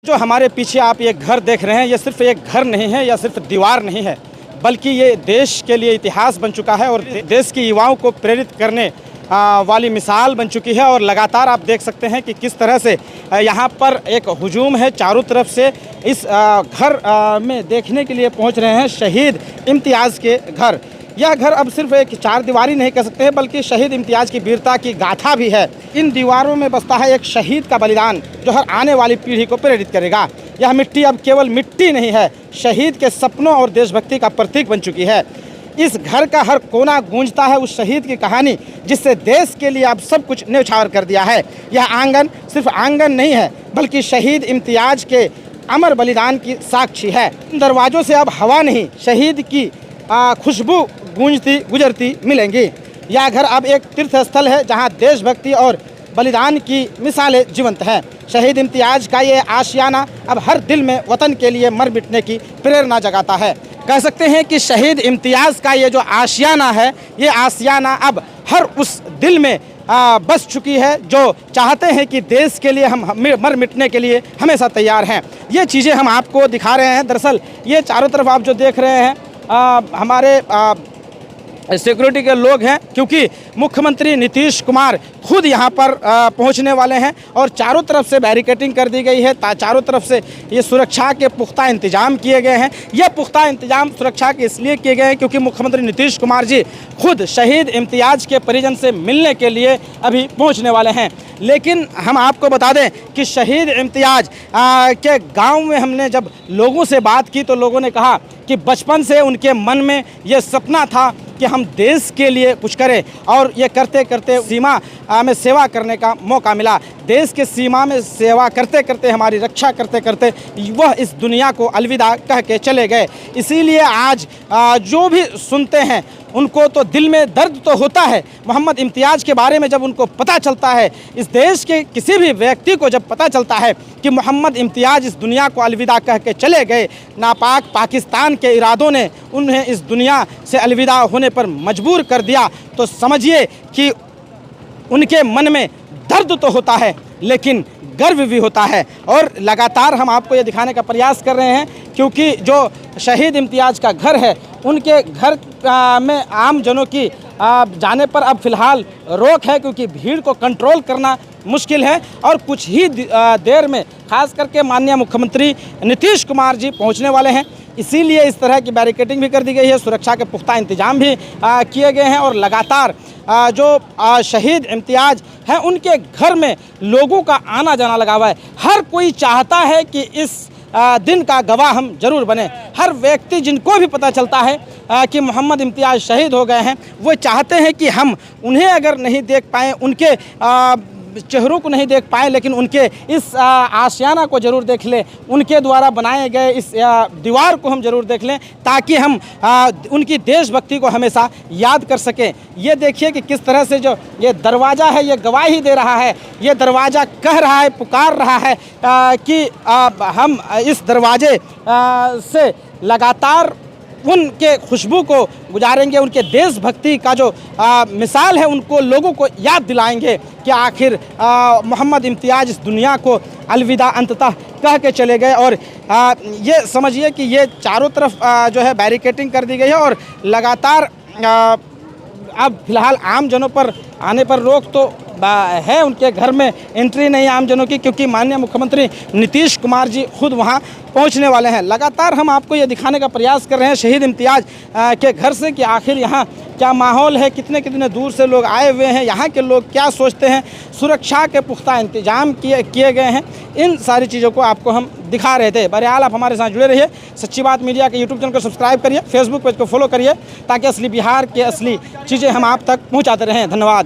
जो हमारे पीछे आप ये घर देख रहे हैं, ये सिर्फ एक घर नहीं है या सिर्फ दीवार नहीं है, बल्कि ये देश के लिए इतिहास बन चुका है और देश के युवाओं को प्रेरित करने वाली मिसाल बन चुकी है। और लगातार आप देख सकते हैं कि किस तरह से यहाँ पर एक हुजूम है, चारों तरफ से इस घर में देखने के लिए पहुँच रहे हैं शहीद इम्तियाज़ के घर। यह घर अब सिर्फ एक चार दीवारी नहीं कह सकते हैं, बल्कि शहीद इम्तियाज़ की वीरता की गाथा भी है। इन दीवारों में बसता है एक शहीद का बलिदान, जो हर आने वाली पीढ़ी को प्रेरित करेगा। यह मिट्टी अब केवल मिट्टी नहीं है, शहीद के सपनों और देशभक्ति का प्रतीक बन चुकी है। इस घर का हर कोना गूंजता है उस शहीद की कहानी, जिससे देश के लिए अब सब कुछ न्यौछावर कर दिया है। यह आंगन सिर्फ आंगन नहीं है, बल्कि शहीद इम्तियाज़ के अमर बलिदान की साक्षी है। दरवाज़ों से अब हवा नहीं, शहीद की खुशबू गूंजती गुजरती मिलेंगी। यह घर अब एक तीर्थ स्थल है, जहां देशभक्ति और बलिदान की मिसालें जीवंत हैं। शहीद इम्तियाज़ का ये आशियाना अब हर दिल में वतन के लिए मर मिटने की प्रेरणा जगाता है। कह सकते हैं कि शहीद इम्तियाज़ का ये जो आशियाना है, ये आशियाना अब हर उस दिल में बस चुकी है जो चाहते हैं कि देश के लिए हम मर मिटने के लिए हमेशा तैयार हैं। ये चीज़ें हम आपको दिखा रहे हैं। दरअसल ये चारों तरफ आप जो देख रहे हैं, हमारे सिक्योरिटी के लोग हैं, क्योंकि मुख्यमंत्री नीतीश कुमार खुद यहाँ पर पहुँचने वाले हैं और चारों तरफ से बैरिकेडिंग कर दी गई है। चारों तरफ से ये सुरक्षा के पुख्ता इंतजाम किए गए हैं। ये पुख्ता इंतजाम सुरक्षा के इसलिए किए गए हैं क्योंकि मुख्यमंत्री नीतीश कुमार जी खुद शहीद इम्तियाज़ के परिजन से मिलने के लिए अभी पहुँचने वाले हैं। लेकिन हम आपको बता दें कि शहीद इम्तियाज़ के गांव में हमने जब लोगों से बात की तो लोगों ने कहा कि बचपन से उनके मन में ये सपना था कि हम देश के लिए कुछ करें, और ये करते करते सीमा में सेवा करने का मौका मिला। देश के सीमा में सेवा करते करते, हमारी रक्षा करते करते वह इस दुनिया को अलविदा कह के चले गए। इसीलिए आज जो भी सुनते हैं उनको तो दिल में दर्द तो होता है। मोहम्मद इम्तियाज़ के बारे में जब उनको पता चलता है, इस देश के किसी भी व्यक्ति को जब पता चलता है कि मोहम्मद इम्तियाज़ इस दुनिया को अलविदा कह के चले गए, नापाक पाकिस्तान के इरादों ने उन्हें इस दुनिया से अलविदा होने पर मजबूर कर दिया, तो समझिए कि उनके मन में दर्द तो होता है, लेकिन गर्व भी होता है। और लगातार हम आपको ये दिखाने का प्रयास कर रहे हैं, क्योंकि जो शहीद इम्तियाज़ का घर है, उनके घर में आम जनों की जाने पर अब फ़िलहाल रोक है, क्योंकि भीड़ को कंट्रोल करना मुश्किल है। और कुछ ही देर में खास करके माननीय मुख्यमंत्री नीतीश कुमार जी पहुंचने वाले हैं, इसीलिए इस तरह की बैरिकेडिंग भी कर दी गई है, सुरक्षा के पुख्ता इंतजाम भी किए गए हैं। और लगातार जो शहीद इम्तियाज़ हैं, उनके घर में लोगों का आना जाना लगा हुआ है। हर कोई चाहता है कि इस दिन का गवाह हम जरूर बने। हर व्यक्ति जिनको भी पता चलता है कि मोहम्मद इम्तियाज़ शहीद हो गए हैं, वो चाहते हैं कि हम उन्हें अगर नहीं देख पाएँ, उनके चेहरों को नहीं देख पाए, लेकिन उनके इस आशियाना को ज़रूर देख लें, उनके द्वारा बनाए गए इस दीवार को हम ज़रूर देख लें, ताकि हम उनकी देशभक्ति को हमेशा याद कर सकें। ये देखिए कि किस तरह से जो ये दरवाज़ा है, ये गवाही दे रहा है। ये दरवाज़ा कह रहा है, पुकार रहा है कि हम इस दरवाजे से लगातार उनके खुशबू को गुजारेंगे, उनके देशभक्ति का जो मिसाल है उनको लोगों को याद दिलाएंगे कि आखिर मोहम्मद इम्तियाज़ इस दुनिया को अलविदा अंततः कह के चले गए। और ये समझिए कि ये चारों तरफ जो है बैरिकेडिंग कर दी गई है, और लगातार अब फिलहाल आम जनों पर आने पर रोक तो है, उनके घर में एंट्री नहीं आम जनों की, क्योंकि माननीय मुख्यमंत्री नीतीश कुमार जी खुद वहां पहुंचने वाले हैं। लगातार हम आपको ये दिखाने का प्रयास कर रहे हैं शहीद इम्तियाज़ के घर से कि आखिर यहाँ क्या माहौल है, कितने कितने दूर से लोग आए हुए हैं, यहाँ के लोग क्या सोचते हैं। सुरक्षा के पुख्ता इंतजाम किए गए हैं। इन सारी चीज़ों को आपको हम दिखा रहे थे। बहरहाल आप हमारे साथ जुड़े रहिए। सच्ची बात मीडिया के यूट्यूब चैनल को सब्सक्राइब करिए, फेसबुक पेज को फॉलो करिए, ताकि असली बिहार के असली चीज़ें हम आप तक पहुँचाते रहें। धन्यवाद।